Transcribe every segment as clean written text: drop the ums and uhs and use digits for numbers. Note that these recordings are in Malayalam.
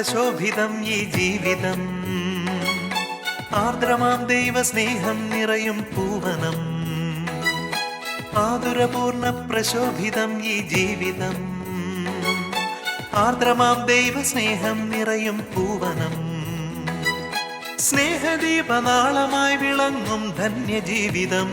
പ്രശോഭിതം ഈ ജീവിതം, ആർദ്രമാം ദൈവസ്നേഹം നിറയും പൂവനം. ആതുരപൂർണ പ്രശോഭിതം ഈ ജീവിതം, ആർദ്രമാം ദൈവസ്നേഹം നിറയും പൂവനം. സ്നേഹദീപനാളമായി വിളങ്ങും ധന്യജീവിതം.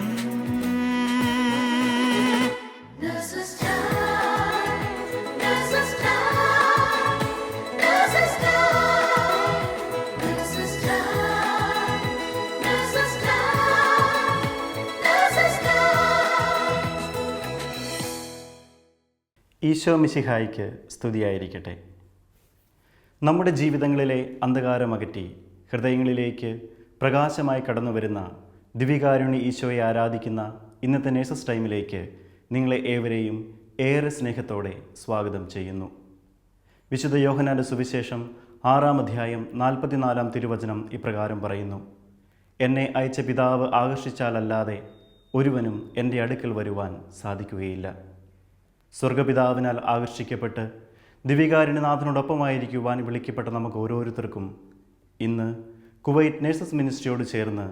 ഈശോ മിശിഹായിക്ക് സ്തുതിയായിരിക്കട്ടെ. നമ്മുടെ ജീവിതങ്ങളിലെ അന്ധകാരമകറ്റി ഹൃദയങ്ങളിലേക്ക് പ്രകാശമായി കടന്നു വരുന്ന ദിവ്യകാരുണ്യ ഈശോയെ ആരാധിക്കുന്ന ഇന്നത്തെ നേഴ്സസ് ടൈമിലേക്ക് നിങ്ങളെ ഏവരെയും ഏറെ സ്നേഹത്തോടെ സ്വാഗതം ചെയ്യുന്നു. വിശുദ്ധ യോഹന്നാന്റെ സുവിശേഷം 6-ാം അധ്യായം 44-ാം തിരുവചനം ഇപ്രകാരം പറയുന്നു: എന്നെ അയച്ച പിതാവ് ആകർഷിച്ചാലല്ലാതെ ഒരുവനും എൻ്റെ അടുക്കൽ വരുവാൻ സാധിക്കുകയില്ല. സ്വർഗപിതാവിനാൽ ആകർഷിക്കപ്പെട്ട് ദിവ്യകാരുണ്യനാഥനോടൊപ്പമായിരിക്കുവാൻ വിളിക്കപ്പെട്ട നമുക്ക് ഓരോരുത്തർക്കും ഇന്ന് കുവൈറ്റ് നേഴ്സസ് മിനിസ്ട്രിയോട് ചേർന്ന്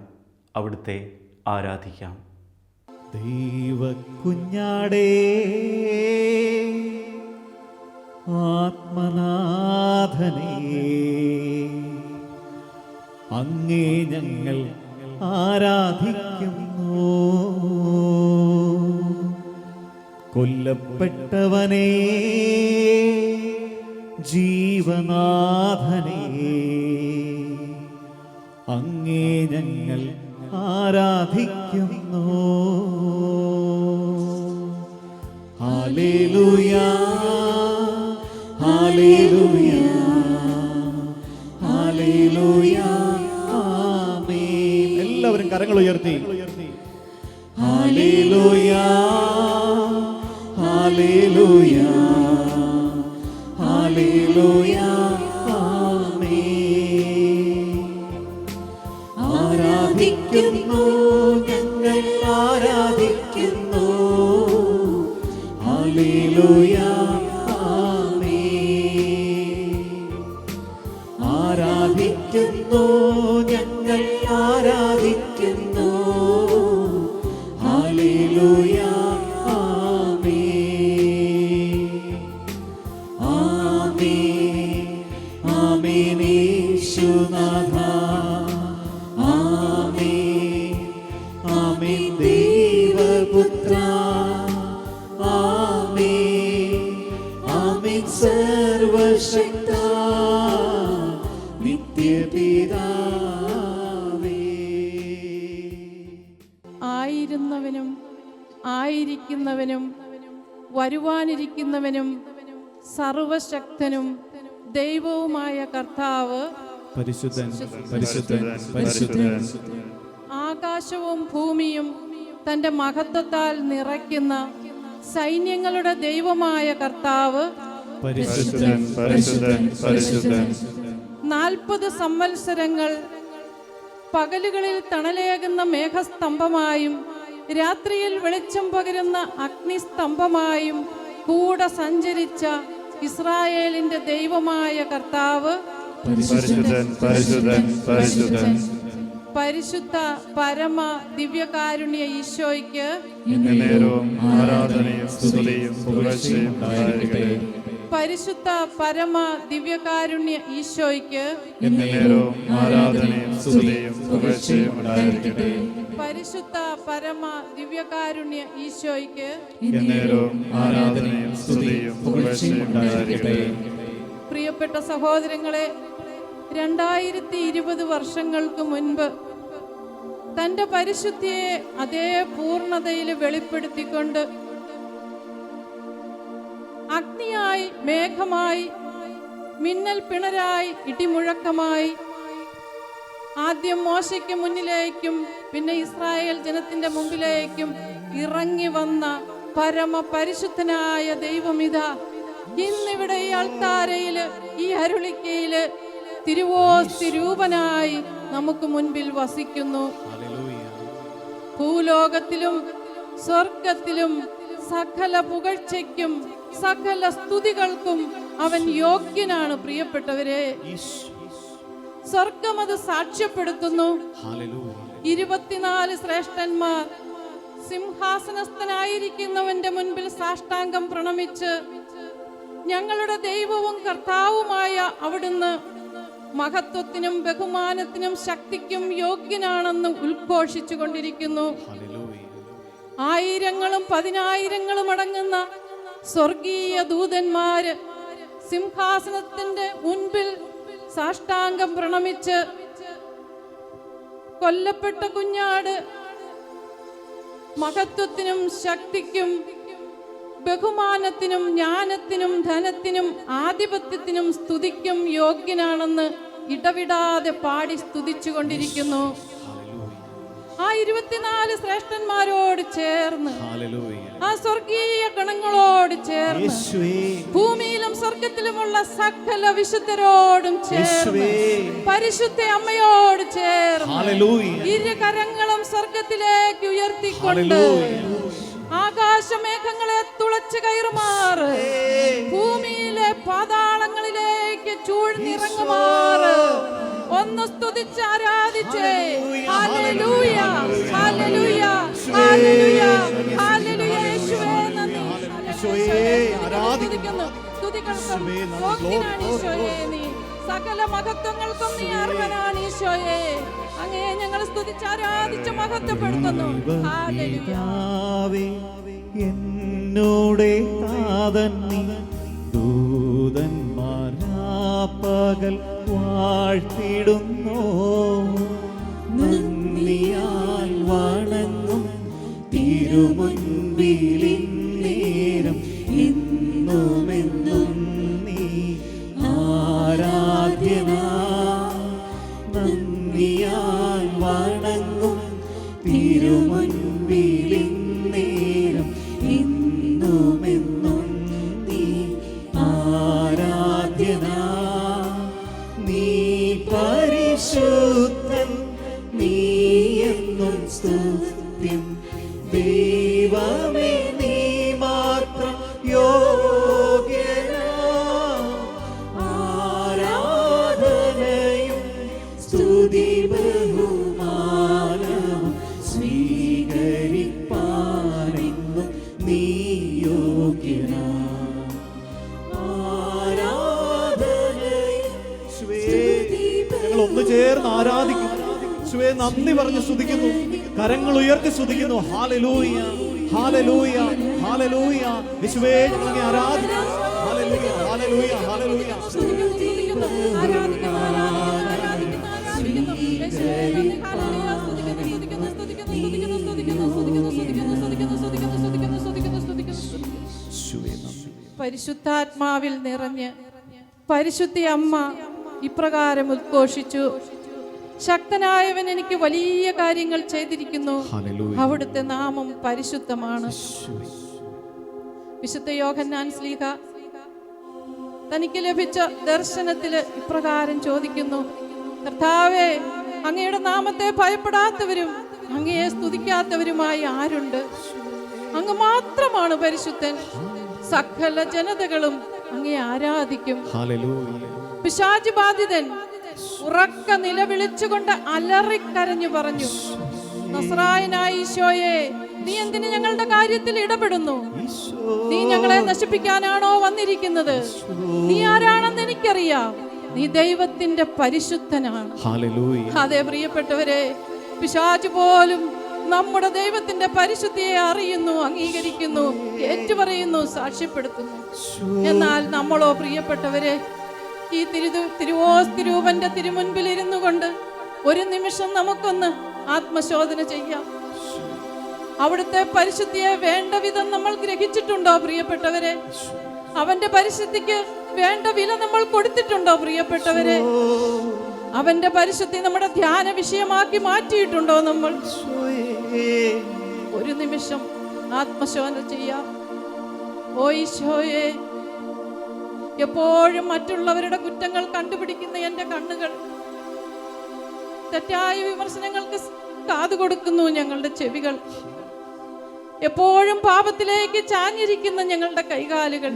അവിടുത്തെ ആരാധിക്കാം. ദൈവകുഞ്ഞാടേ, ആത്മനാഥനേ, അങ്ങേ ഞങ്ങൾ ആരാധിക്കുന്നു. കൊല്ലപ്പെട്ടവനേ, ജീവനാഥനേ, അങ്ങേ ഞങ്ങൾ ആരാധിക്കുന്നു. ഹല്ലേലൂയ, ഹല്ലേലൂയ, ഹല്ലേലൂയ, ആമേൻ. എല്ലാവരും കരങ്ങൾ ഉയർത്തി ഹല്ലേലൂയ, ഹല്ലേലൂയ, ഹല്ലേലൂയ, ആമേൻ. ആരാധിക്കുന്നു, ഞങ്ങൾ ആരാധിക്കുന്നു. ഹല്ലേലൂയ, ആമേൻ. ആരാധിക്കുന്നു, ഞങ്ങൾ ആരാധിക്കുന്നു. ഹല്ലേലൂയ, സർവശക്ത നിത്യപിതാവേ. ആയിരുന്നവനും ആയിരിക്കുന്നവനും വരുവാനിരിക്കുന്നവനും സർവശക്തനും ദൈവവുമായ കർത്താവ് പരിശുദ്ധൻ, പരിശുദ്ധൻ, പരിശുദ്ധൻ. ആകാശവും ഭൂമിയും തൻ്റെ മഹത്വത്താൽ നിറയ്ക്കുന്ന സൈന്യങ്ങളുടെ ദൈവമായ കർത്താവ് പരിശുദ്ധൻ, പരിശുദ്ധൻ, പരിശുദ്ധൻ. 40 സംവത്സരങ്ങൾ പകലുകളിൽ തണലേകുന്ന മേഘസ്തംഭമായും രാത്രിയിൽ വെളിച്ചം പകരുന്ന അഗ്നിസ്തംഭമായും കൂടെ സഞ്ചരിച്ച ഇസ്രായേലിന്റെ ദൈവമായ കർത്താവ് പരിശുദ്ധൻ, പരിശുദ്ധൻ, പരിശുദ്ധൻ. പരിശുദ്ധ പരമ ദിവ്യകാരുണ്യ ഈശോയ്ക്ക് എന്നേരവും ആരാധനയും സ്തുതിയും പുകഴ്ചയും ഉണ്ടായിരിക്കട്ടെ. പരിശുദ്ധ പരമ ദിവ്യകാരുണ്യ ഈശോയ്ക്ക് എന്നേരവും ആരാധനയും സ്തുതിയും പുകഴ്ചയും ഉണ്ടായിരിക്കട്ടെ. പരിശുദ്ധ പരമ ദിവ്യകാരുണ്യ ഈശോയ്ക്ക് എന്നേരവും ആരാധനയും സ്തുതിയും പുകഴ്ചയും ഉണ്ടായിരിക്കട്ടെ. പ്രിയപ്പെട്ട സഹോദരങ്ങളെ, 2020 വർഷങ്ങൾക്ക് മുൻപ് തൻ്റെ പരിശുദ്ധിയെ അതേ പൂർണ്ണതയിൽ വെളിപ്പെടുത്തിക്കൊണ്ട് അഗ്നിയായി, മേഘമായി, മിന്നൽ പിണരായി, ഇടിമുഴക്കമായി ആദ്യം മോശയ്ക്ക് മുന്നിലേക്കും പിന്നെ ഇസ്രായേൽ ജനത്തിന്റെ മുമ്പിലേക്കും ഇറങ്ങി വന്ന പരമ പരിശുദ്ധനായ ദൈവമിതാ ഇന്നിവിടെ ഈ അൾത്താരയില്, ഈ അരുളിക്കയില് തിരുവോസ്തി രൂപനായി നമുക്ക് മുൻപിൽ വസിക്കുന്നു. ഭൂലോകത്തിലും സ്വർഗത്തിലും സകല പുകഴ്ചയ്ക്കും സകല സ്തുതികൾക്കും അവൻ യോഗ്യനാണ്. പ്രിയപ്പെട്ടവരെ, സ്വർഗം അത് സാക്ഷ്യപ്പെടുത്തുന്നു. 24 ശ്രേഷ്ഠന്മാർ സിംഹാസനസ്ഥനായിരിക്കുന്നവന്റെ മുൻപിൽ സാഷ്ടാംഗം പ്രണമിച്ച് ഞങ്ങളുടെ ദൈവവും കർത്താവുമായ അവിടുന്ന് മഹത്വത്തിനും ബഹുമാനത്തിനും ശക്തിക്കും യോഗ്യനാണെന്ന് ഉദ്ഘോഷിച്ചു കൊണ്ടിരിക്കുന്നു. ആയിരങ്ങളും പതിനായിരങ്ങളും അടങ്ങുന്ന സ്വർഗീയ ദൂതന്മാര് സിംഹാസനത്തിന്റെ മുൻപിൽ സാഷ്ടാംഗം പ്രണമിച്ച് കൊല്ലപ്പെട്ട കുഞ്ഞാട് മഹത്വത്തിനും ശക്തിക്കും ബഹുമാനത്തിനും ജ്ഞാനത്തിനും ധനത്തിനും ആധിപത്യത്തിനും സ്തുതിക്കും യോഗ്യനാണെന്ന് ഇടവിടാതെ പാടി സ്തുതിച്ചുകൊണ്ടിരിക്കുന്നു. ആ 24 ശ്രേഷ്ഠന്മാരോട് ചേർന്ന്, ആ സ്വർഗീയ ഗണങ്ങളോട് ചേർന്ന്, ഭൂമിയിലും സ്വർഗത്തിലുമുള്ള സകല വിശുദ്ധരോടും ചേർന്ന്, പരിശുദ്ധ അമ്മയോട് ചേർന്ന്, ഇരു കരങ്ങളും സ്വർഗത്തിലേക്ക് ഉയർത്തിക്കൊണ്ട് ആകാശമേഘങ്ങളെ തുളച്ചു കയറുമാറ്, ഭൂമിയിലെ പാതാളങ്ങളിലേക്ക് ചൂഴ്ന്നിറങ്ങുമാറ് ഒന്ന് സ്തുതിച്ച് ആരാധിച്ചേ. Hallelujah, hallelujah, hallelujah, hallelujah. യേശുവേ നന്ദി. ആരാധിക്കുന്നു. സ്തുതികൾക്കും യോഗ്യനാണ് ഈശോയേ നീ. സകല മഹത്വങ്ങൾക്കും നീ അർഹനാണ് ഈശോയേ. അങ്ങയെ ഞങ്ങൾ സ്തുതിച്ച് ആരാധിച്ച് മഹത്വപ്പെടുത്തുന്നു. ഹല്ലേലൂയ. എന്നോടെ താതൻ നീ ദൂതന്മാരാപകൽ വാഴ്ത്തിടുന്നു. നന്ദിയാൽ വണങ്ങും തിരുമുൻപിലിന്നേരം എന്നുമെന്നും നീ ആരാധ്യനാ. നന്ദിയാൽ വണങ്ങും തിരുമുൻപിലിന്നേരം എന്നുമെന്നും നീ ആരാധ്യനാ. നീ പരിശുദ്ധൻ, നീ എന്നും സ്തുത്യം. ദൈവമേ നീ മാത്രം യോഗ്യനാ. ആരാധനയും സ്തുതി ബഹുമാനവും സ്വീകരിപ്പാനെന്നും നീ യോഗ്യനാ. ഒന്ന് ചേർന്ന് ആരാധിക്കുന്നു. യേശുവേ നന്ദി പറഞ്ഞ് സ്തുതിക്കുന്നു. കരങ്ങൾ ഉയർത്തി സ്തുതിക്കുന്നു. Hallelujah, hallelujah, hallelujah. യേശുവേ ഞങ്ങളെ ആരാധിക്കുന്നു. Hallelujah, hallelujah, hallelujah. പരിശുദ്ധാത്മാവിൽ നിറഞ്ഞ് പരിശുദ്ധ അമ്മ ഇപ്രകാരം ഉദ്ഘോഷിച്ചു: ശക്തനായവൻ എനിക്ക് വലിയ കാര്യങ്ങൾ ചെയ്തിരിക്കുന്നു, അവിടുത്തെ നാമം പരിശുദ്ധമാണ്. വിശുദ്ധ യോഹന്നാൻ ശ്ലീഹ തനിക്ക് ലഭിച്ച ദർശനത്തില് ഇപ്രകാരം ചോദിക്കുന്നു: കർത്താവേ, അങ്ങയുടെ നാമത്തെ ഭയപ്പെടാത്തവരും അങ്ങയെ സ്തുതിക്കാത്തവരുമായി ആരുണ്ട്? അങ്ങ് മാത്രമാണ് പരിശുദ്ധൻ. സകല ജനതകളും അങ്ങയെ ആരാധിക്കും. പിശാച് ബാധിതൻ ഉറക്ക നിലവിളിച്ചുകൊണ്ട് അലറിക്കരഞ്ഞു പറഞ്ഞു: നസ്രായനായ ഈശോയെ, നീ എന്തിന് ഞങ്ങളുടെ കാര്യത്തിൽ ഇടപെടുന്നു? നീ ഞങ്ങളെ നശിപ്പിക്കാനാണോ വന്നിരിക്കുന്നത്? നീ ആരാണെന്ന് എനിക്കറിയാം. നീ ദൈവത്തിന്റെ പരിശുദ്ധനാണ്. അതെ പ്രിയപ്പെട്ടവരെ, പിശാച് പോലും നമ്മുടെ ദൈവത്തിന്റെ പരിശുദ്ധിയെ അറിയുന്നു, അംഗീകരിക്കുന്നു, ഏറ്റുപറയുന്നു, സാക്ഷ്യപ്പെടുത്തുന്നു. എന്നാൽ നമ്മളോ പ്രിയപ്പെട്ടവരെ, ഈ തിരുവോസ്തിരൂപന്റെ തിരുമുൻപിൽ ഇരുന്നു കൊണ്ട് ഒരു നിമിഷം നമുക്കൊന്ന് ആത്മശോധന ചെയ്യാം. അവിടുത്തെ പരിശുദ്ധിയെ വേണ്ട വിധം നമ്മൾ ഗ്രഹിച്ചിട്ടുണ്ടോ പ്രിയപ്പെട്ടവരെ? അവന്റെ പരിശുദ്ധിക്ക് വേണ്ട വില നമ്മൾ കൊടുത്തിട്ടുണ്ടോ പ്രിയപ്പെട്ടവരെ? അവന്റെ പരിശുദ്ധി നമ്മുടെ ധ്യാന വിഷയമാക്കി മാറ്റിയിട്ടുണ്ടോ നമ്മൾ? ഒരു നിമിഷം ആത്മശോധന ചെയ്യാം. ഓ ഈശോയെ, എപ്പോഴും മറ്റുള്ളവരുടെ കുറ്റങ്ങൾ കണ്ടുപിടിക്കുന്ന എൻ്റെ കണ്ണുകൾ, തെറ്റായ വിമർശനങ്ങൾക്ക് കാതു കൊടുക്കുന്നു ഞങ്ങളുടെ ചെവികൾ, എപ്പോഴും പാപത്തിലേക്ക് ചാഞ്ഞിരിക്കുന്ന ഞങ്ങളുടെ കൈകാലുകൾ,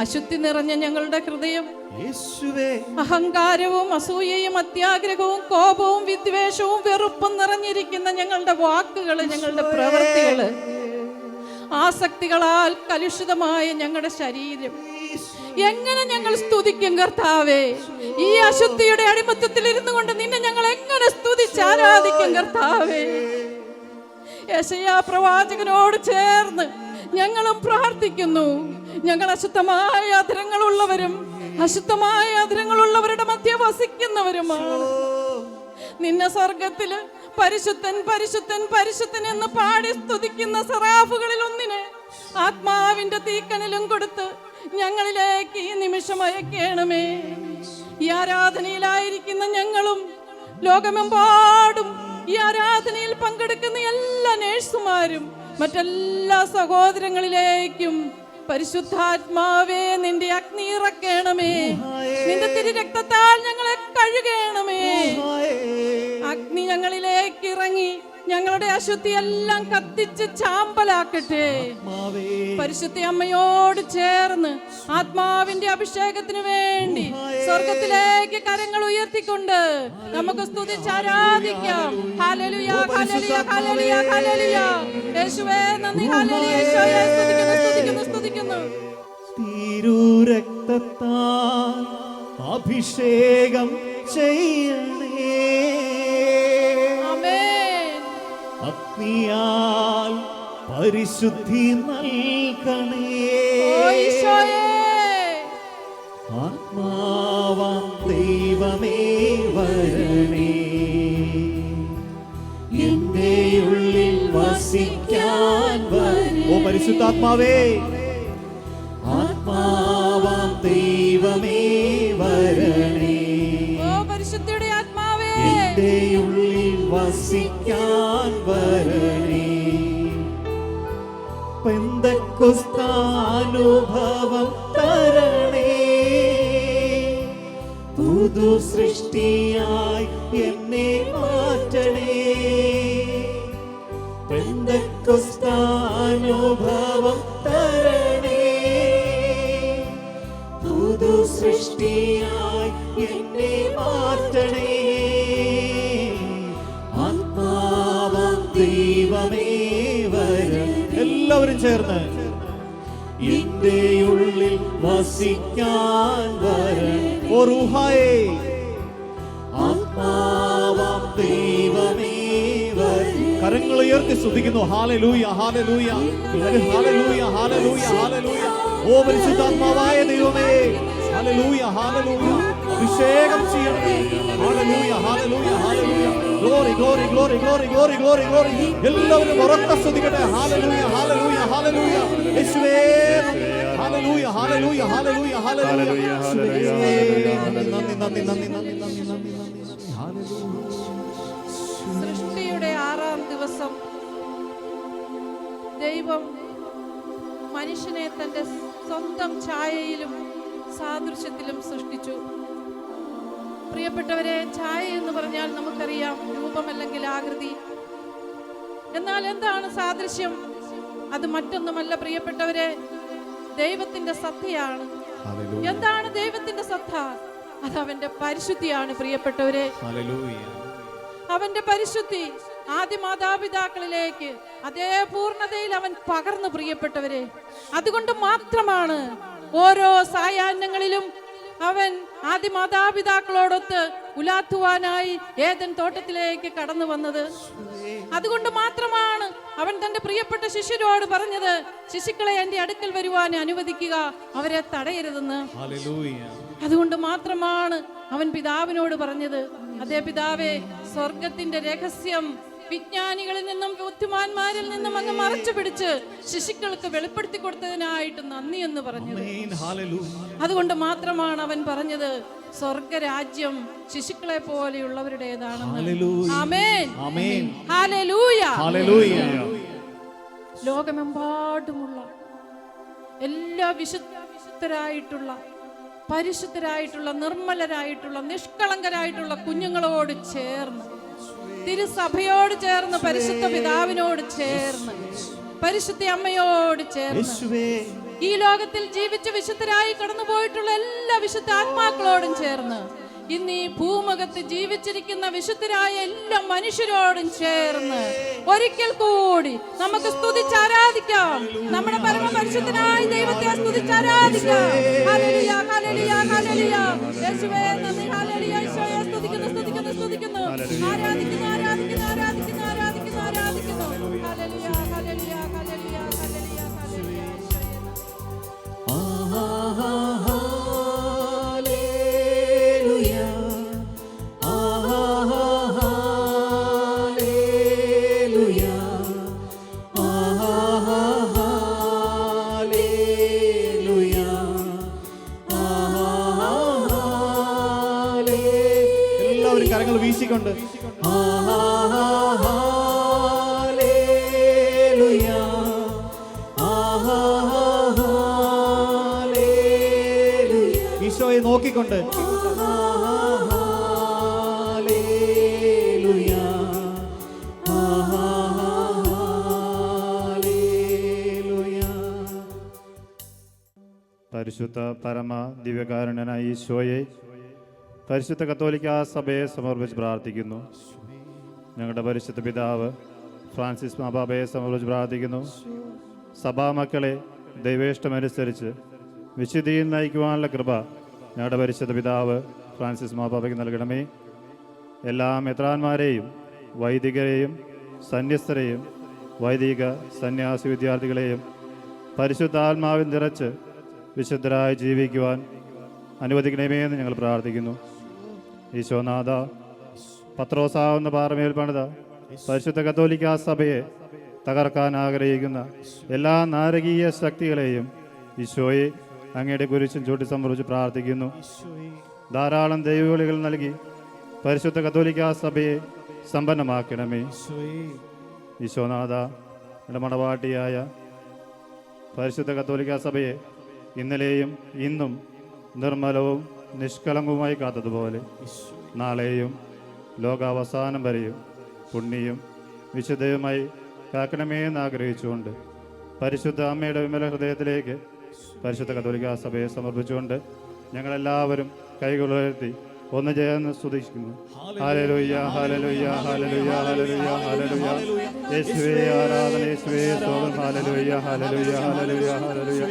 അശുദ്ധി നിറഞ്ഞ ഞങ്ങളുടെ ഹൃദയം, യേശുവേ അഹങ്കാരവും അസൂയയും അത്യാഗ്രഹവും കോപവും വിദ്വേഷവും വെറുപ്പും നിറഞ്ഞിരിക്കുന്ന ഞങ്ങളുടെ വാക്കുകള്, ഞങ്ങളുടെ പ്രവൃത്തികള്, ആസക്തികളാൽ കലുഷിതമായ ഞങ്ങളുടെ ശരീരം എങ്ങനെ ഞങ്ങൾ സ്തുതിക്കും കർത്താവേ? ഈ അശുദ്ധിയുടെ അടിമത്തത്തിൽ ഇരുന്നു കൊണ്ട് നിന്നെ ഞങ്ങൾ എങ്ങനെ സ്തുതിച്ച് ആരാധിക്കും കർത്താവേ? യെശയ്യാ പ്രവാചകനോട് ചേർന്ന് ഞങ്ങളും പ്രാർത്ഥിക്കുന്നു. ഞങ്ങൾ അശുദ്ധമായ അധരങ്ങളുള്ളവരും അശുദ്ധമായ അധരങ്ങളുള്ളവരുടെ മധ്യ വസിക്കുന്നവരുമാണ്. നിന്നെ സ്വർഗത്തില് പരിശുദ്ധൻ പരിശുദ്ധൻ പരിശുദ്ധൻ എന്ന് പാടി സ്തുതിക്കുന്ന സറാഫുകളിൽ ഒന്നിനെ ആത്മാവിന്റെ തീക്കനലും കൊടുത്ത് ഞങ്ങളിലേക്ക് ഈ നിമിഷം അയക്കണമേ. ഈ ആരാധനയിലായിരിക്കുന്ന ഞങ്ങളും ലോകമെമ്പാടും ഈ ആരാധനയിൽ പങ്കെടുക്കുന്ന എല്ലാ നേഴ്സുമാരും മറ്റെല്ലാ സഹോദരങ്ങളിലേക്കും പരിശുദ്ധാത്മാവേ നിന്റെ അഗ്നി ഇറക്കണമേ. നിന്റെ തിരുരക്തത്താൽ ഞങ്ങളെ കഴുകണമേ. അഗ്നി ഞങ്ങളിലേക്ക് ഇറങ്ങി ഞങ്ങളുടെ അശുദ്ധി എല്ലാം കത്തിച്ച് ചാമ്പലാക്കട്ടെ. പരിശുദ്ധ അമ്മയോട് ചേർന്ന് ആത്മാവിന്റെ അഭിഷേകത്തിന് വേണ്ടി സ്വർഗത്തിലേക്ക് കരങ്ങൾ ഉയർത്തിക്കൊണ്ട് നമുക്ക് സ്തുതിച്ച് ആരാധിക്കാം. Hallelujah hallelujah hallelujah hallelujah. യേശുവേ നന്ദി. ഹല്ലേലൂയ. യേശുവേ സ്തുതിക്കുന്നു സ്തുതിക്കുന്നു സ്തുതിക്കുന്നു. തിരുരക്തത്താൽ അഭിഷേകം ചെയ്യണേ. അഗ്നിയാൽ പരിശുദ്ധി നൽകണേ. ആത്മാവാം ദൈവമേ വരണേ. എന്റെ ഉള്ളിൽ വസിക്കാൻ വരണേ. ഓ പരിശുദ്ധാത്മാവേ, ആത്മാവാം ദൈവമേ വരണേ. ഓ പരിശുദ്ധയുടെ ആത്മാവേ, എന്റെ ഉള്ളിൽ വസിക്കാൻ വരണേ. പെന്തക്കോസ്താനുഭവം തരണേ. പുതു സൃഷ്ടിയായി എന്നെ മാറ്റണേ. പെന്തക്കോസ്താനുഭവം തരണേ. പുതു സൃഷ്ടിയായി എന്നെ മാറ്റണേ. ആത്മാവാം ദൈവമേ വരണേ. എല്ലാവരും ചേർന്ന് എന്റെ ഉള്ളിൽ വസിക്കാൻ വരണേ. ഓ റൂഹായേ, ആത്മാവാം ദൈവമേ വരണേ. കരങ്ങൾ ഉയർത്തി സ്തുതിക്കുന്നു. Hallelujah hallelujah hallelujah hallelujah hallelujah. ഓ പരിശുദ്ധാത്മാവായ ദൈവമേ, ഹല്ലേലൂയ ഹല്ലേലൂയ. അഭിഷേകം ചെയ്യണമേ. Hallelujah hallelujah hallelujah. Glory glory glory glory glory glory glory. എല്ലാവരും ഉറക്കെ സ്തുതിക്കട്ടെ. Hallelujah hallelujah hallelujah. യേശുവേ ഹല്ലേലൂയ ഹല്ലേലൂയ ഹല്ലേലൂയ ഹല്ലേലൂയ. നന്ദി നന്ദി നന്ദി നന്ദി നന്ദി നന്ദി നന്ദി. സൃഷ്ടിയുടെ 6-ാം ദിവസം ദൈവം മനുഷ്യനെ തന്റെ സ്വന്തം ഛായയിലും സാദൃശ്യത്തിലും സൃഷ്ടിച്ചു. പ്രിയപ്പെട്ടവരെ, ഛായ എന്ന് പറഞ്ഞാൽ നമുക്കറിയാം രൂപമല്ലെങ്കിൽ ആകൃതി. എന്നാൽ എന്താണ് സാദൃശ്യം? അത് മറ്റൊന്നുമല്ല പ്രിയപ്പെട്ടവരെ, ദൈവത്തിന്റെ സത്തയാണ്. എന്താണ് ദൈവത്തിന്റെ സത്ത? അത് അവന്റെ പരിശുദ്ധിയാണ് പ്രിയപ്പെട്ടവരെ. അവന്റെ പരിശുദ്ധി ആദ്യ മാതാപിതാക്കളിലേക്ക് അതേ പൂർണ്ണതയിൽ അവൻ പകർന്നു പ്രിയപ്പെട്ടവരെ. അതുകൊണ്ട് മാത്രമാണ് ഓരോ സായാഹ്നങ്ങളിലും അവൻ ആദ്യ മാതാപിതാക്കളോടൊത്ത് ഉലാത്തുവാനായി ഏദൻ തോട്ടത്തിലേക്ക് കടന്നു വന്നത്. അതുകൊണ്ട് മാത്രമാണ് അവൻ തന്റെ പ്രിയപ്പെട്ട ശിഷ്യരോട് പറഞ്ഞത്, ശിശുക്കളെ എന്റെ അടുക്കൽ വരുവാൻ അനുവദിക്കുക, അവരെ തടയരുതെന്ന്. അതുകൊണ്ട് മാത്രമാണ് അവൻ പിതാവിനോട് പറഞ്ഞത്, അതേ പിതാവേ, സ്വർഗത്തിന്റെ രഹസ്യം വിജ്ഞാനികളിൽ നിന്നും ബുദ്ധിമാന്മാരിൽ നിന്നും അങ്ങ് മറച്ചു പിടിച്ച് ശിശുക്കൾക്ക് വെളിപ്പെടുത്തി കൊടുത്തതിനായിട്ട് നന്ദി എന്ന് പറഞ്ഞത്. അതുകൊണ്ട് മാത്രമാണ് അവൻ പറഞ്ഞത്, സ്വർഗരാജ്യം ശിശുക്കളെ പോലെയുള്ളവരുടേതാണെന്ന്. Amen hallelujah. ലോകമെമ്പാടുമുള്ള എല്ലാ വിശുദ്ധരായിട്ടുള്ള പരിശുദ്ധരായിട്ടുള്ള നിർമ്മലരായിട്ടുള്ള നിഷ്കളങ്കരായിട്ടുള്ള കുഞ്ഞുങ്ങളോട് ചേർന്ന്, തിരുസഭയോട് ചേർന്ന്, പരിശുദ്ധ പിതാവിനോട് ചേർന്ന് പരിശുദ്ധ അമ്മയോട് ചേർന്ന് യേശുവേ ഈ ലോകത്തിൽ ജീവിച്ച് വിശുദ്ധരായി കടന്നുപോയിട്ടുള്ള എല്ലാ വിശുദ്ധ ആത്മാക്കളോടും ചേർന്ന് ഇന്ന് ഈ ഭൂമുഖത്ത് ജീവിച്ചിരിക്കുന്ന വിശുദ്ധരായ എല്ലാ മനുഷ്യരോടും ചേർന്ന് ഒരിക്കൽ കൂടി നമുക്ക് സ്തുതിച്ചാരാധിക്കാം. നമ്മുടെ പരമപരിശുദ്ധനായ ദൈവത്തെ സ്തുതിച്ചാരാധിക്കാം. Hallelujah, hallelujah, hallelujah. യേശുവേ നന്ദി. ഹല്ലേലൂയ. യേശുവേ സ്തുതിക്കുന്നു, സ്തുതിക്കുന്നു, സ്തുതിക്കുന്നു. ആരാധിക്കുന്നു, ആരാധിക്കുന്നു, ആരാധിക്കുന്നു, ആരാധിക്കുന്നു, ആരാധിക്കുന്നു. Hallelujah, hallelujah, hallelujah, hallelujah, hallelujah. എല്ലാവരും കരങ്ങൾ വീശിക്കൊണ്ട് ഈശോയെ നോക്കിക്കൊണ്ട് പരിശുദ്ധ പരമ ദിവ്യകാരുണ്യനായ ഈശോയെ പരിശുദ്ധ കത്തോലിക്കാ സഭയെ സമർപ്പിച്ച് പ്രാർത്ഥിക്കുന്നു. ഞങ്ങളുടെ പരിശുദ്ധ പിതാവ് ഫ്രാൻസിസ് മാർപ്പാപ്പയെ സമർപ്പിച്ച് പ്രാർത്ഥിക്കുന്നു. സഭാമക്കളെ ദൈവേഷ്ടമനുസരിച്ച് വിശുദ്ധിയിൽ നയിക്കുവാനുള്ള കൃപ ഞങ്ങളുടെ പരിശുദ്ധ പിതാവ് ഫ്രാൻസിസ് മാർപ്പാപ്പയ്ക്ക് നൽകണമേ. എല്ലാ മെത്രാന്മാരെയും വൈദികരെയും സന്യസ്തരെയും വൈദിക സന്യാസി വിദ്യാർത്ഥികളെയും പരിശുദ്ധാത്മാവിൽ നിറച്ച് വിശുദ്ധരായി ജീവിക്കുവാൻ അനുവദിക്കണമേ എന്ന് ഞങ്ങൾ പ്രാർത്ഥിക്കുന്നു. ഈശോനാഥ, പത്രോസാവുന്ന പാറമേൽ പണിത പരിശുദ്ധ കത്തോലിക്കാ സഭയെ തകർക്കാൻ ആഗ്രഹിക്കുന്ന എല്ലാ നാരകീയ ശക്തികളെയും ഈശോയെ അങ്ങയുടെ കുരിശും ചൂട്ടി സമർപ്പിച്ച് പ്രാർത്ഥിക്കുന്നു. ധാരാളം ദൈവവിളികൾ നൽകി പരിശുദ്ധ കത്തോലിക്കാ സഭയെ സമ്പന്നമാക്കണമേ. ഈശോനാഥ, എൻ്റെ മണവാട്ടിയായ പരിശുദ്ധ കത്തോലിക്കാ സഭയെ ഇന്നലെയും ഇന്നും നിർമ്മലവും നിഷ്കളങ്കവുമായി കാത്തതുപോലെ നാളെയും ലോകാവസാനം വരെയും പുണ്യം വിശുദ്ധയുമായി കാക്കണമേ എന്ന് ആഗ്രഹിച്ചുകൊണ്ട് പരിശുദ്ധ അമ്മയുടെ വിമല ഹൃദയത്തിലേക്ക് പരിശുദ്ധ കത്തോലിക്കാ സഭയെ സമർപ്പിച്ചുകൊണ്ട് ഞങ്ങളെല്ലാവരും കൈകൾ ഉയർത്തി ഒന്ന് ചേർന്ന് സ്തുതിക്കുന്നു. Hallelujah, hallelujah, hallelujah, hallelujah, hallelujah. യേശുവേ ആരാധന, യേശുവേ സ്തോത്രം. Hallelujah, hallelujah, hallelujah, hallelujah.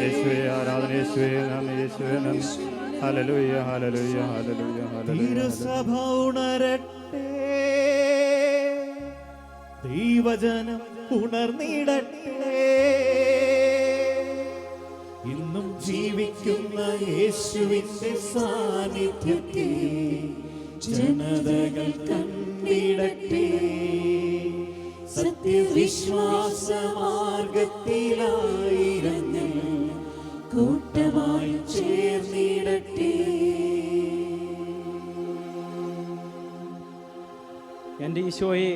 യേശുവേ ആരാധന, യേശുവേ നന്ദി, യേശുവേ നന്ദി. Hallelujah, hallelujah, hallelujah, hallelujah. തിരുസഭ ഉണരട്ടെ, ദൈവജനം ഉണർന്നിടട്ടെ. ഇന്നും ജീവിക്കുന്ന യേശുവിന്റെ സാന്നിധ്യത്തിൽ ജനതകൾ കണ്ടിടട്ടെ. സത്യവിശ്വാസ മാർഗത്തിലായിരങ്ങൾ കൂട്ടമായി ചേർന്നിടട്ടെ. എൻ്റെ ഈശോയെ,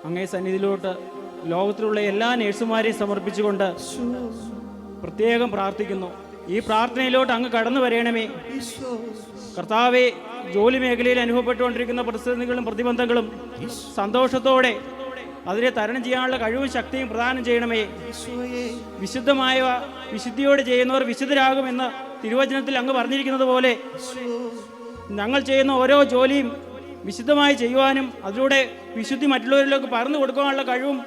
അങ്ങേ സന്നിധിയിലോട്ട് ലോകത്തിലുള്ള എല്ലാ നേഴ്സുമാരെയും സമർപ്പിച്ചുകൊണ്ട് പ്രത്യേകം പ്രാർത്ഥിക്കുന്നു. ഈ പ്രാർത്ഥനയിലോട്ട് അങ്ങ് കടന്നു വരയണമേ. കർത്താവെ, ജോലി മേഖലയിൽ അനുഭവപ്പെട്ടുകൊണ്ടിരിക്കുന്ന പ്രതിസന്ധികളും പ്രതിബന്ധങ്ങളും സന്തോഷത്തോടെ അതിനെ തരണം ചെയ്യാനുള്ള കഴിവും ശക്തിയും പ്രദാനം ചെയ്യണമേ. വിശുദ്ധമായ വിശുദ്ധിയോടെ ചെയ്യുന്നവർ വിശുദ്ധരാകുമെന്ന് തിരുവചനത്തിൽ അങ്ങ് പറഞ്ഞിരിക്കുന്നത് പോലെ ഞങ്ങൾ ചെയ്യുന്ന ഓരോ ജോലിയും വിശുദ്ധമായി ചെയ്യുവാനും അതിലൂടെ വിശുദ്ധി മറ്റുള്ളവരിലേക്ക് പകർന്നു കൊടുക്കാനുള്ള കഴിവും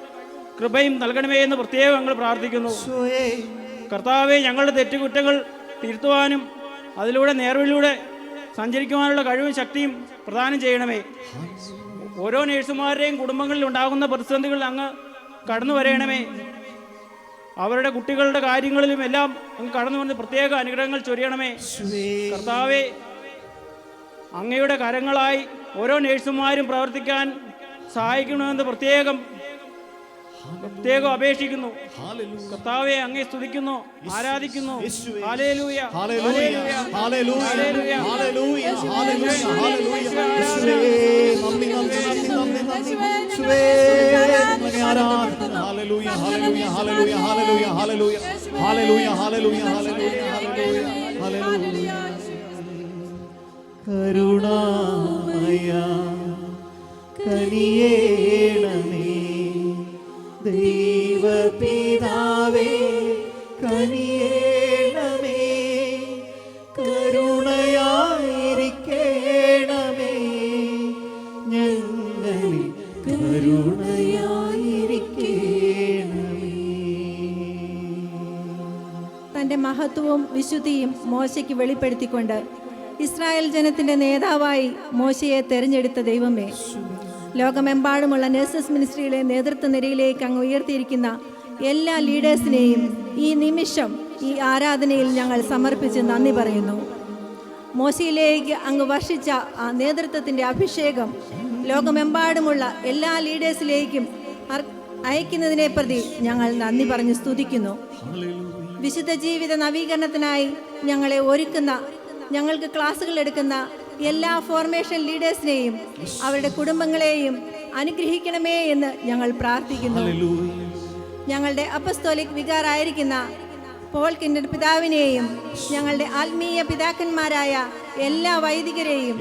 കൃപയും നൽകണമേ എന്ന് പ്രത്യേകം ഞങ്ങൾ പ്രാർത്ഥിക്കുന്നു. കർത്താവെ, ഞങ്ങളുടെ തെറ്റുകുറ്റങ്ങൾ തിരുത്തുവാനും അതിലൂടെ നേർവഴിയിലൂടെ സഞ്ചരിക്കുവാനുള്ള കഴിവും ശക്തിയും പ്രദാനം ചെയ്യണമേ. ഓരോ നേഴ്സുമാരുടെയും കുടുംബങ്ങളിൽ ഉണ്ടാകുന്ന പ്രതിസന്ധികൾ അങ്ങ് കടന്നു വരയണമേ. അവരുടെ കുട്ടികളുടെ കാര്യങ്ങളിലും എല്ലാം അങ്ങ് കടന്നു വന്ന് പ്രത്യേക അനുഗ്രഹങ്ങൾ ചൊരിയണമേ. കർത്താവെ, അങ്ങയുടെ കരങ്ങളായി ഓരോ നേഴ്സുമാരും പ്രവർത്തിക്കാൻ സഹായിക്കണമെന്ന് പ്രത്യേകം അപേക്ഷിക്കുന്നു. കർത്താവെ, അങ്ങേ സ്തുതിക്കുന്നു, ആരാധിക്കുന്നു. Hallelujah, hallelujah, hallelujah, hallelujah, hallelujah, കരുണാമയ കനിയേണമേ ദൈവപിതാവേ കനിയേണമേ, കരുണയായിരിക്കേണമേ, ഞങ്ങളിൽ കരുണയായിരിക്കേണമേ. തൻ്റെ മഹത്വവും വിശുദ്ധിയും മോശയ്ക്ക് വെളിപ്പെടുത്തിക്കൊണ്ട് ഇസ്രായേൽ ജനത്തിൻ്റെ നേതാവായി മോശയെ തെരഞ്ഞെടുത്ത ദൈവമേ, ലോകമെമ്പാടുമുള്ള നേഴ്സസ് മിനിസ്ട്രിയിലെ നേതൃത്വ നിരയിലേക്ക് അങ്ങ് ഉയർത്തിയിരിക്കുന്ന എല്ലാ ലീഡേഴ്സിനെയും ഈ നിമിഷം ഈ ആരാധനയിൽ ഞങ്ങൾ സമർപ്പിച്ച് നന്ദി പറയുന്നു. മോശയിലേക്ക് അങ്ങ് വർഷിച്ച ആ നേതൃത്വത്തിൻ്റെ അഭിഷേകം ലോകമെമ്പാടുമുള്ള എല്ലാ ലീഡേഴ്സിലേക്കും അയക്കുന്നതിനെ പ്രതി ഞങ്ങൾ നന്ദി പറഞ്ഞ് സ്തുതിക്കുന്നു. വിശുദ്ധ ജീവിത നവീകരണത്തിനായി ഞങ്ങളെ ഒരുക്കുന്ന, ഞങ്ങൾക്ക് ക്ലാസ്സുകൾ എടുക്കുന്ന എല്ലാ ഫോർമേഷൻ ലീഡേഴ്സിനെയും അവരുടെ കുടുംബങ്ങളെയും അനുഗ്രഹിക്കണമേ എന്ന് ഞങ്ങൾ പ്രാർത്ഥിക്കുന്നു. ഞങ്ങളുടെ അപ്പസ്തോലിക് വികാരായിരിക്കുന്ന പോൾ കിൻഡർ പിതാവിനെയും ഞങ്ങളുടെ ആത്മീയ പിതാക്കന്മാരായ എല്ലാ വൈദികരെയും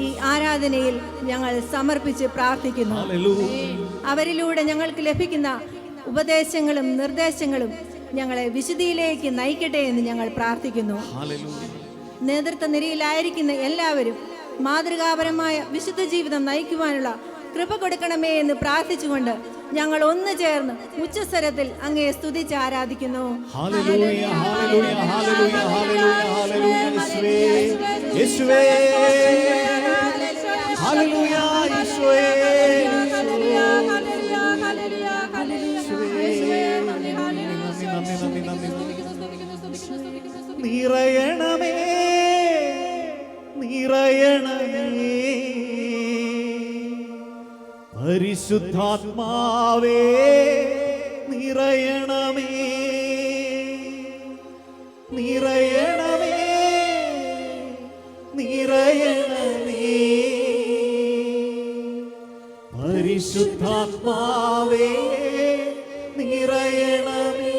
ഈ ആരാധനയിൽ ഞങ്ങൾ സമർപ്പിച്ച് പ്രാർത്ഥിക്കുന്നു. അവരിലൂടെ ഞങ്ങൾക്ക് ലഭിക്കുന്ന ഉപദേശങ്ങളും നിർദ്ദേശങ്ങളും ഞങ്ങളെ വിശുദ്ധിയിലേക്ക് നയിക്കട്ടെ എന്ന് ഞങ്ങൾ പ്രാർത്ഥിക്കുന്നു. നേതൃത്വ നിരയിലായിരിക്കുന്ന എല്ലാവരും മാതൃകാപരമായ വിശുദ്ധ ജീവിതം നയിക്കുവാനുള്ള കൃപ കൊടുക്കണമേ എന്ന് പ്രാർത്ഥിച്ചുകൊണ്ട് ഞങ്ങൾ ഒന്ന് ചേർന്ന് ഉച്ചസ്വരത്തിൽ അങ്ങയെ സ്തുതിച്ച് ആരാധിക്കുന്നു. Hallelujah, hallelujah, hallelujah, hallelujah, hallelujah, യേശുവേ, ഹല്ലേലൂയ, യേശുവേ, നിറയണമേ, നിറയണമേ, പരിശുദ്ധാത്മാവേ നിറയണമേ, നിറയണമേ, നിറയണമേ, പരിശുദ്ധാത്മാവേ നിറയണമേ.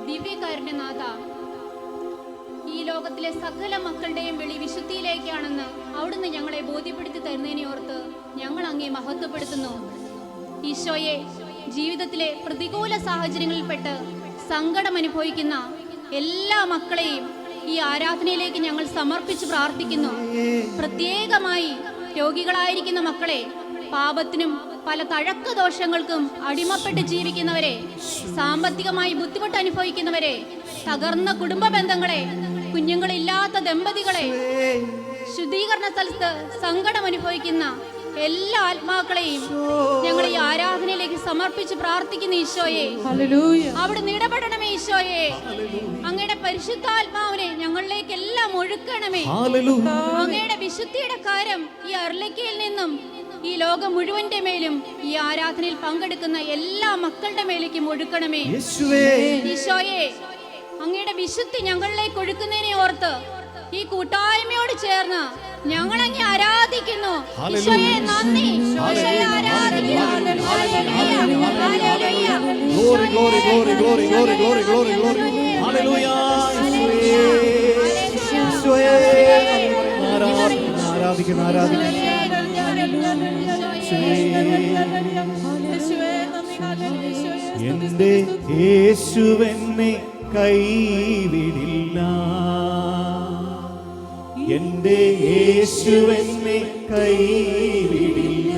ദിവ്യകാരുണ്യനാഥ, ഈ ലോകത്തിലെ സകല മക്കളുടെയും വിളി വിശുദ്ധിയിലേക്കാണെന്ന് അവിടുന്ന് ഞങ്ങളെ ബോധ്യപ്പെടുത്തി തരുന്നതിനെ ഓർത്ത് ഞങ്ങൾ അങ്ങേ മഹത്വപ്പെടുത്തുന്നു. ഈശോയെ, ജീവിതത്തിലെ പ്രതികൂല സാഹചര്യങ്ങളിൽപ്പെട്ട് സങ്കടം അനുഭവിക്കുന്ന എല്ലാ മക്കളെയും ഈ ആരാധനയിലേക്ക് ഞങ്ങൾ സമർപ്പിച്ച് പ്രാർത്ഥിക്കുന്നു. പ്രത്യേകമായി രോഗികളായിരിക്കുന്ന മക്കളെ, പാപത്തിനും പല തഴക്ക ദോഷങ്ങൾക്കും അടിമപ്പെട്ട് ജീവിക്കുന്നവരെ, സാമ്പത്തികമായി ബുദ്ധിമുട്ട് അനുഭവിക്കുന്നവരെ, തകർന്ന കുടുംബ ബന്ധങ്ങളെ, കുഞ്ഞുങ്ങളില്ലാത്ത ദമ്പതികളെ, ശുദ്ധീകരണ സ്ഥലത്ത് സങ്കടം അനുഭവിക്കുന്ന എല്ലാ ആത്മാക്കളെയും ഞങ്ങൾ ഈ ആരാധനയിലേക്ക് സമർപ്പിച്ച് പ്രാർത്ഥിക്കുന്ന ഈശോയെ, അവിടുന്ന് ഇടപെടണമേ ഈശോയെ. അങ്ങയുടെ പരിശുദ്ധാത്മാവിനെ ഞങ്ങളിലേക്ക് എല്ലാം ഒഴുക്കണമേ. അങ്ങയുടെ വിശുദ്ധിയുടെ കാര്യം ഈ അർലക്കയിൽ നിന്നും ഈ ലോകം മുഴുവന്റെ മേലും ഈ ആരാധനയിൽ പങ്കെടുക്കുന്ന എല്ലാ മക്കളുടെ മേലേക്കും ഒഴുക്കണമേ ഈശോയെ. അങ്ങയുടെ വിശുദ്ധി ഞങ്ങളിലേക്ക് ഒഴുക്കുന്നതിനെ ഓർത്ത് ഈ കൂട്ടായ്മയോട് ചേർന്ന് ഞങ്ങൾ അങ്ങ് ആരാധിക്കുന്നു. ഈശോയെ നന്ദി, ഈശോയെ ആരാധിക്കുന്നു. Glory, glory, glory, glory, glory, glory, glory, glory. Hallelujah. ഈശോയെ ആരാധിക്കുന്നു, ആരാധിക്കുന്നു. എന്റെ യേശുവെന്നെ കൈവിടില്ല, എന്റെ യേശുവെന്നെ കൈവിടില്ല.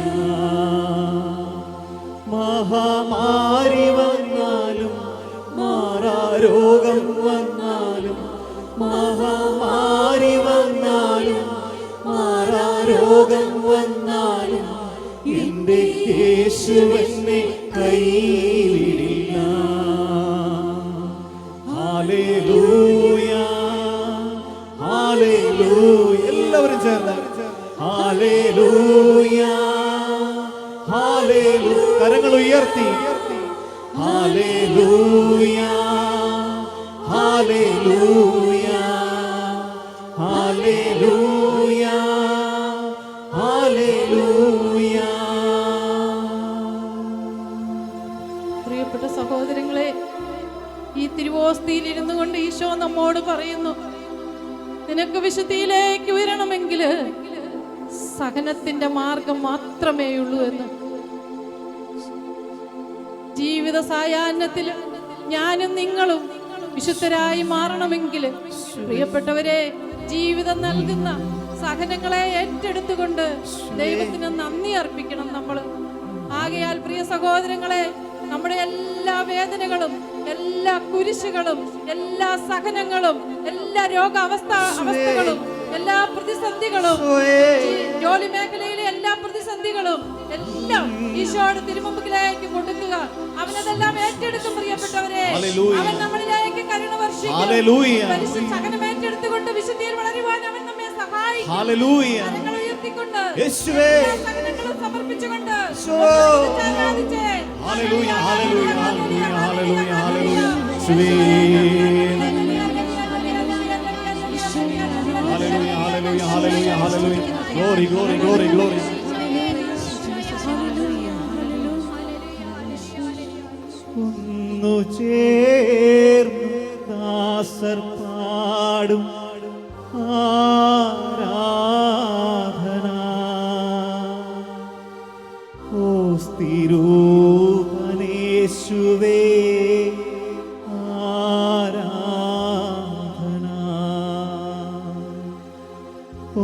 മഹാമാരി വന്നാലും മാറാരോഗം വന്നാലും, മഹാമാരി വന്നാലും മാറാരോഗം വന്നാലും എന്റെ യേശുവെന്നെ കൈവിടില്ല. Hallelujah, hallelujah. എല്ലാവരും ചേർന്ന് ഹല്ലേലൂയ, ഹല്ലേലൂയ. കരങ്ങൾ ഉയർത്തി ഹല്ലേലൂയ, ഹല്ലേലൂയ, ഹല്ലേലൂയ, ഹല്ലേലൂയ. പ്രിയപ്പെട്ട സഹോദരങ്ങളെ, ഈ തിരുവോസ്തിയിൽ ഇരുന്നു കൊണ്ട് ഈശോ നമ്മോട് പറയുന്നു, നിനക്ക് വിശുദ്ധിയിലേക്ക് ഉയരണമെങ്കിൽ സഹനത്തിന്റെ മാർഗം മാത്രമേ ഉള്ളൂ എന്ന്. ജീവിത സായാഹ്നത്തിൽ ഞാനും നിങ്ങളും വിശുദ്ധരായി മാറണമെങ്കിൽ പ്രിയപ്പെട്ടവരെ, ജീവിതം നൽകുന്ന സഹനങ്ങളെ ഏറ്റെടുത്തുകൊണ്ട് ദൈവത്തിന് നന്ദി അർപ്പിക്കണം നമ്മൾ. ആകയാൽ പ്രിയ സഹോദരങ്ങളെ, നമ്മുടെ എല്ലാ വേദനകളും, എല്ലാ കുരിശുകളും, എല്ലാ സഹനങ്ങളും, എല്ലാ അവസ്ഥകളും, എല്ലാ പ്രതിസന്ധികളും, ജോലി മേഖലയിലെ എല്ലാ പ്രതിസന്ധികളും എല്ലാം ഈശോയുടെ തിരുമുമ്പിലേക്ക് കൊടുക്കുക. അവനതെല്ലാം ഏറ്റെടുക്കും പ്രിയപ്പെട്ടവരെ. അവൻ നമ്മളിലേക്ക് കരുണ വർഷിക്കും. സഹനം ഏറ്റെടുത്തുകൊണ്ട് വിശുദ്ധിയിൽ വളരുവാൻ അവൻ നമ്മെ സഹായിക്കും. കരങ്ങൾ ഉയർത്തിക്കൊണ്ട് സഹനങ്ങളും സമർപ്പിച്ചുകൊണ്ട് ആരാധിച്ചേ. Hallelujah, hallelujah, hallelujah, hallelujah, hallelujah. Hallelujah, hallelujah, hallelujah, hallelujah. Glory, glory, glory, glory. ഒന്നു ചേർന്നു ദാസർ പാടും ആരാധന. ഓ സ്ഥിരൂപനേശുവേ ആരാധന.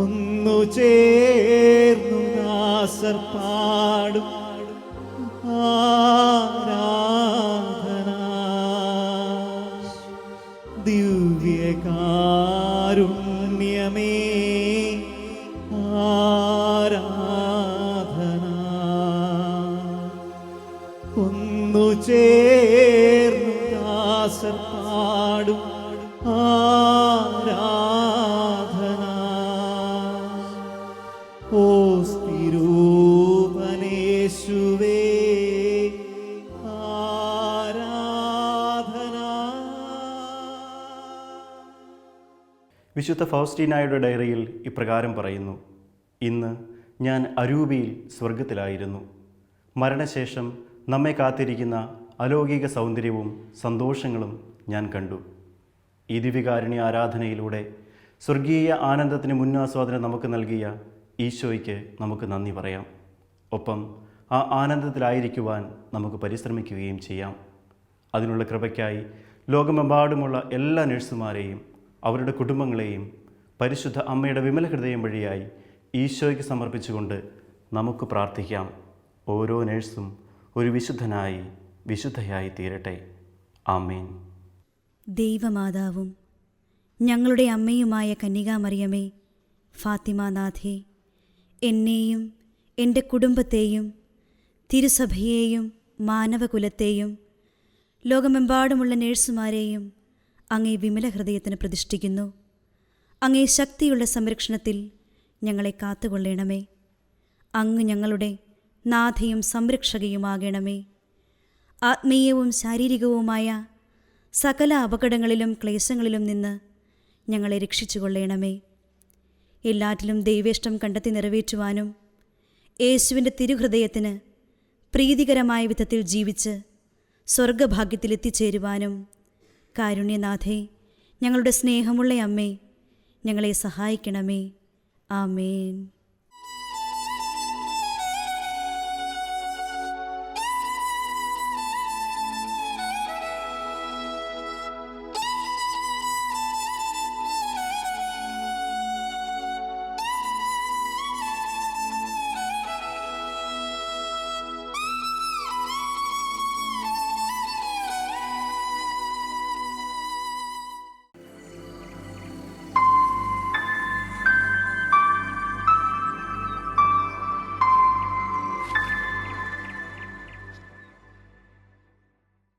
ഒന്നു ചേർന്നു ദാസർ പാടും ആരാധന. ദിവ്യകാരുണ്യമേ ആരാധന. ഒന്നു ചേർന്നു ദാസർ പാടും ആരാധന. ഓ സ്ഥിരൂപനേശുവേ ആരാധന. വിശുദ്ധ ഫൗസ്റ്റീനായുടെ ഡയറിയിൽ ഇപ്രകാരം പറയുന്നു: ഇന്ന് ഞാൻ അരൂപിയിൽ സ്വർഗത്തിലായിരുന്നു. മരണശേഷം നമ്മെ കാത്തിരിക്കുന്ന അലൗകിക സൗന്ദര്യവും സന്തോഷങ്ങളും ഞാൻ കണ്ടു. ഈ ദിവ്യകാരുണ്യ ആരാധനയിലൂടെ സ്വർഗീയ ആനന്ദത്തിന് മുന്നാസ്വാദനം നമുക്ക് നൽകിയ ഈശോയ്ക്ക് നമുക്ക് നന്ദി പറയാം. ഒപ്പം ആ ആനന്ദത്തിലായിരിക്കുവാൻ നമുക്ക് പരിശ്രമിക്കുകയും ചെയ്യാം. അതിനുള്ള കൃപയ്ക്കായി ലോകമെമ്പാടുമുള്ള എല്ലാ നഴ്സുമാരെയും അവരുടെ കുടുംബങ്ങളെയും പരിശുദ്ധ അമ്മയുടെ വിമല ഹൃദയം വഴിയായി ഈശോയ്ക്ക് സമർപ്പിച്ചുകൊണ്ട് നമുക്ക് പ്രാർത്ഥിക്കാം. ഓരോ നഴ്സും ഒരു വിശുദ്ധയായി തീരട്ടെ. ആമേൻ. ദൈവമാതാവും ഞങ്ങളുടെ അമ്മയുമായ കന്യകാമറിയമേ, ഫാത്തിമാനാഥേ, എന്നെയും എൻ്റെ കുടുംബത്തെയും തിരുസഭയെയും മാനവകുലത്തെയും ലോകമെമ്പാടുമുള്ള നേഴ്സുമാരെയും അങ്ങേ വിമല ഹൃദയത്തിന് പ്രതിഷ്ഠിക്കുന്നു. അങ്ങേ ശക്തിയുള്ള സംരക്ഷണത്തിൽ ഞങ്ങളെ കാത്തുകൊള്ളണമേ. അങ്ങ് ഞങ്ങളുടെ നാഥയും സംരക്ഷകയുമാകണമേ. ആത്മീയവും ശാരീരികവുമായ സകല അപകടങ്ങളിലും ക്ലേശങ്ങളിലും നിന്ന് ഞങ്ങളെ രക്ഷിച്ചുകൊള്ളണമേ. എല്ലാറ്റിലും ദൈവേഷ്ടം കണ്ടെത്തി നിറവേറ്റുവാനും യേശുവിൻ്റെ തിരുഹൃദയത്തിന് പ്രീതികരമായ വിധത്തിൽ ജീവിച്ച് സ്വർഗഭാഗ്യത്തിലെത്തിച്ചേരുവാനും കാരുണ്യനാഥേ, ഞങ്ങളുടെ സ്നേഹമുള്ള അമ്മേ, ഞങ്ങളെ സഹായിക്കണമേ. ആമേൻ.